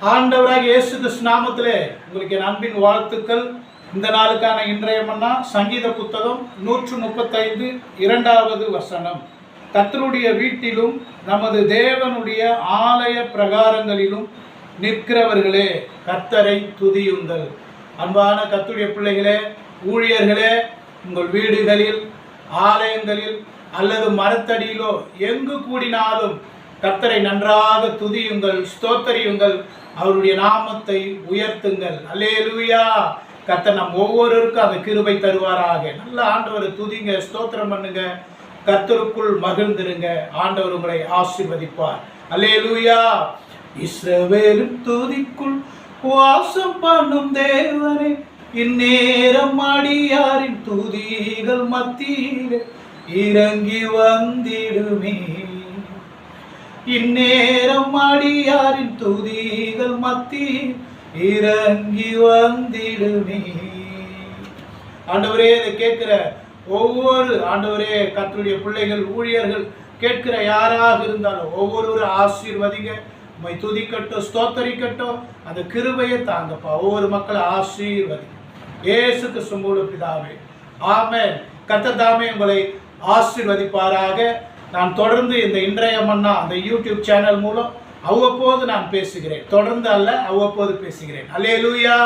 ஆண்டவராக இயேசு கிறிஸ்து நாமத்திலே உங்களுக்கு என் அன்பின் வாழ்த்துக்கள். இந்த நாளுக்கான இன்றைய மன்னா சங்கீத புத்தகம் 135 2வது வசனம். கர்த்தருடைய வீட்டிலும் நமது தேவனுடைய ஆலய பிரகாரங்களிலும் நிற்கிறவர்களே கர்த்தரை துதியுங்கள். அன்பான கர்த்தருடைய பிள்ளைகளே, ஊழியர்களே, உங்கள் வீடுகளில், ஆலயங்களில் அல்லது மரத்தடியிலோ எங்கு கூடினாலும் கர்த்தரை நன்றாக துதியுங்கள், ஸ்தோத்தரியுங்கள், அவருடைய நாமத்தை உயர்த்துங்கள். அல்லேலூயா. கர்த்தர் நம் ஒவ்வொருவருக்கும் அந்த கிருபை தருவாராக. நல்ல ஆண்டவரை துதிங்க, ஸ்தோத்திரம் பண்ணுங்க, கர்த்தருக்குள் மகிழ்ந்திருங்க. ஆண்டவர் உங்களை ஆசீர்வதிப்பார். அல்லேலூயா. இஸ்ரவேலின் துதிக்குள் வாசம் பண்ணும் தேவனே, இந்நேரம் அடியாரின் துதிகள் மத்தியிலே இறங்கி வந்திடுமே. இந்நேரம் அடியாரின் துதிகள் மத்தியில் இறங்கி வந்திடுமே. ஆண்டவரே, இதை கேட்கிற ஒவ்வொரு ஆண்டவரே கர்த்தருடைய பிள்ளைகள், ஊழியர்கள் கேட்கிற யாராக இருந்தாலும் ஒவ்வொருவரும் ஆசீர்வதிங்க. உம்மை துதிக்கட்டும், ஸ்தோத்தரிக்கட்டும். அந்த கிருபையை தாங்கப்பா. ஒவ்வொரு மக்களை ஆசீர்வதிங்க. இயேசு கிறிஸ்து பிதாவே, ஆமென். கர்த்தர் தாமே உங்களை ஆசீர்வதிப்பாராக. நான் தொடர்ந்து இந்த இன்றைய மன்னா அந்த யூடியூப் சேனல் மூலம் அவ்வப்போது நான் பேசுகிறேன். தொடர்ந்து அல்ல, அவ்வப்போது பேசுகிறேன். அல்லேலூயா.